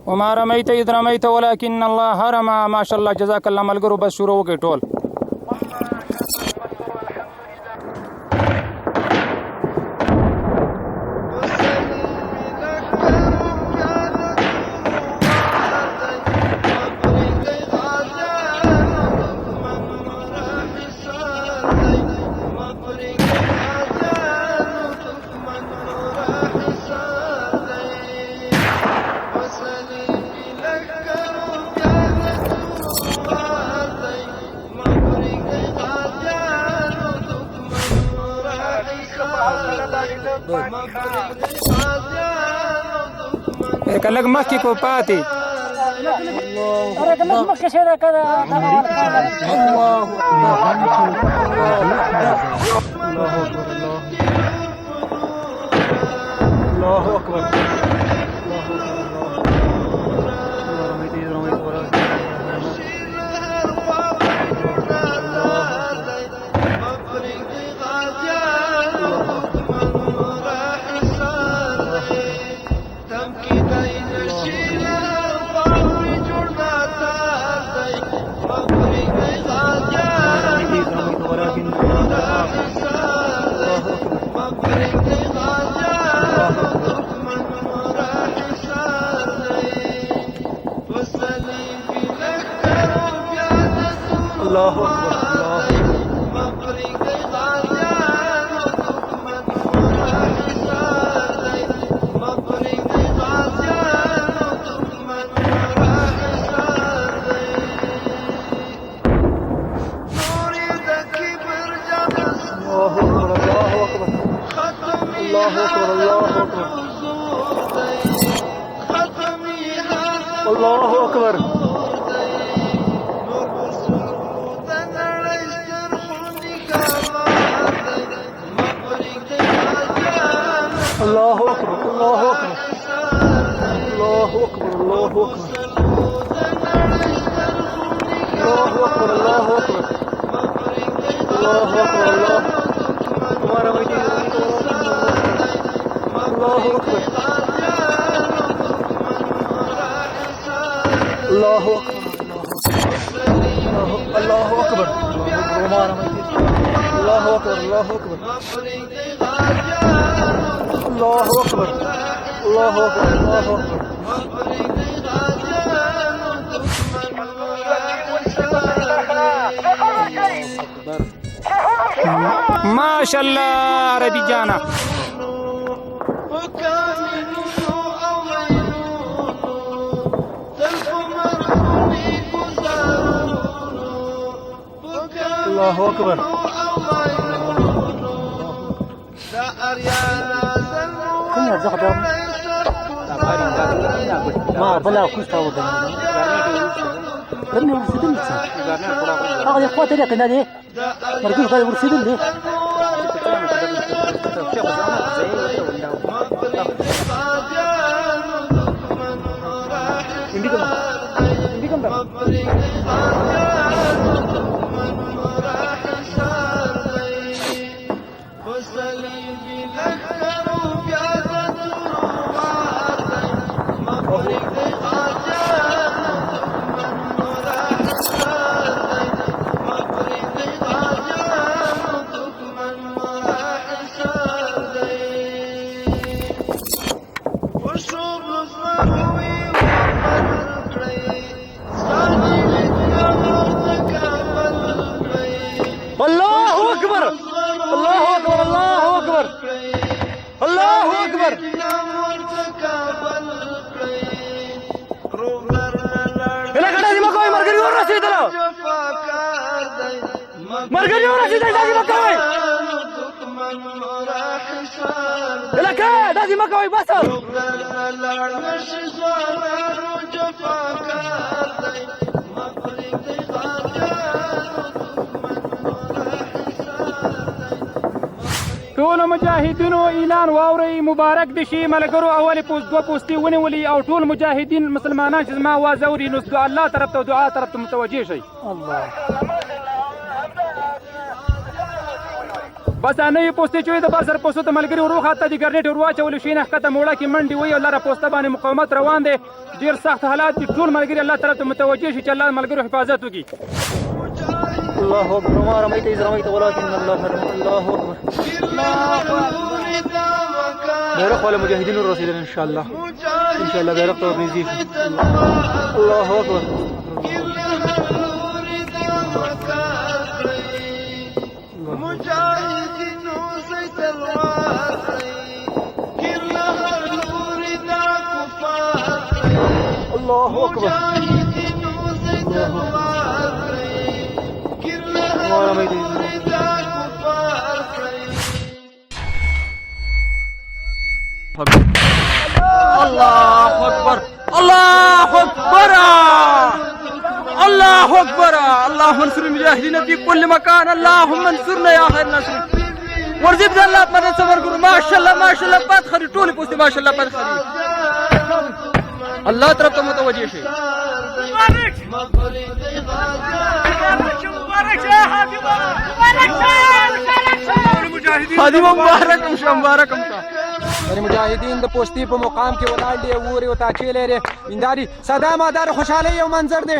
وما رميت إذ رميت ولكن الله رمى. ما شاء الله جزاك الله ملګرو بس شروع وکړئ ټول. کلک مخکې کو پاتې الله اکبر. الله أكبر. الله أكبر. الله أكبر. الله أكبر. الله أكبر. الله أكبر. الله أكبر. الله أكبر. الله ما رميت الله أكبر. الله أكبر. الله أكبر. وما رميت الله أكبر. الله أكبر. الله أكبر. الله أكبر. الله أكبر. ما شاء الله عربي جانا. الله أكبر. كم يرزق ما بلا كوستا ودنا كم يرسدن هذا إخواتي لك نادي مرجول هذا يرسدن ليه داسې مه کوئ بس ټولو مجاهدینو اعلان واورئ مبارک دې شي ملګرو اولې دوه پوستې ونیولي او ټول مجاهدین مسلمانان چې زما اواز اوري نو الله طرف ته دعا طرف ته متوجه شئ. الله بس نوې پوستې چې وي د بل سره پوستو ته ملګري ورو خاته دي ګرنېټ ور واچولي شي نه ښکته موړه کې منډې وي او لاره پوسته باندې مقاومت روان دی ډېر سخت حالات دي ټول ملګري الله طرف ته متوجه شي چې الله ملګرو حفاظت وکړي الله اکبر ما رميت اذ رميت ولكن الله رمى الله اكبر بيرق ولا مجاهدين الرصيد ان شاء الله بيرق ورنيزيش الله اكبر الله اكبر الله اكبر الله اكبر الله اكبر اللهم انصر المجاهدين في كل مكان اللهم انصرنا يا خير الناصر ورزق الله مدد صبر ما شاء الله بات خري ټول پوسټ ما شاء الله بات خري الله طرف ته متوجه شي خادم مبارک یعنی مجاهدین د پوسټي په مقام کې ولاړ دي ووري او تاچې لري انداري صدا مادار خوشاله یو منظر دی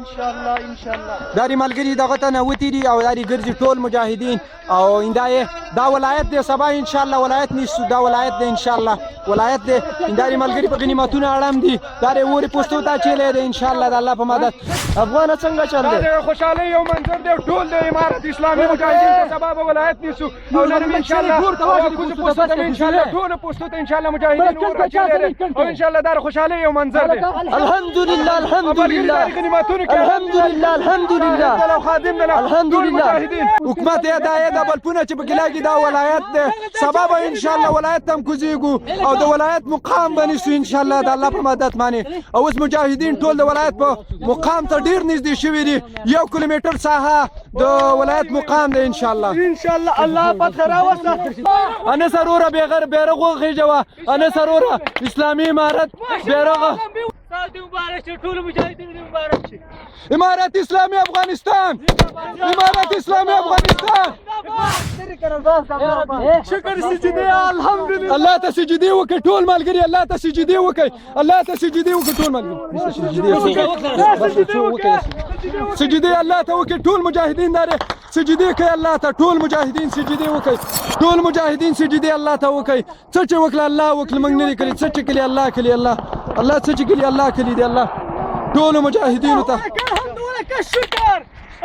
ان شاء الله داري ملګری دغه ته نوتی دي او داري ګرځي ټول مجاهدین او اندای دا ولایت دی سبا ان شاء الله ولایت نشو دا ولایت دی ان شاء الله ولایت دی انداري ملګری په غنیمتونو اړم دي داري ووري پوسټو تاچې لري ان شاء الله د الله په مدد افغان څنګه چل دی خوشاله یو منظر دی ټول د امارت اسلامي مجاهدین ته سبا ولایت نشو او نن ان شاء الله ان شاء الله ټول پوسټو ته ان شاء الله مجاهدین ورچلري او ان شاء الله دا خوشاله یو منظر دی الحمد لله حکومت هدایت د بلپونه چې په ګلاګي دا ولایت دی سبب ان شاء الله ولایت تم کوزيګو او د ولایت مقام بنشو ان شاء الله د الله په مدد باندې او اوس مجاهدین ټول د ولایت په مقام ته ډیر نږدې شوي دي 1 کیلومتر ساحه د ولایت مقام دی ان شاء الله الله فتح راوسته انا سروره بیرغ وغږوا انا سروره اسلامي امارت بیرغ مبارک ټول مجاهدین مبارک شي امارت اسلامي افغانستان شکر سجدي الحمدلله الله ته سجدي وکړه ټول ملګری الله ته سجدي وکړه ټول ملګری سجدي الله ته وکړه ټول مجاهدین داره سجدي کوي الله ته ټول مجاهدین سجدي وکړي سجدي الله ته وکړي څه چې وکړه الله وکړه موږ نه کړی څه چې کړی الله کړی الله څه چې کړی الله کړی دی الله ټول مجاهدین ته الحمدلله شکر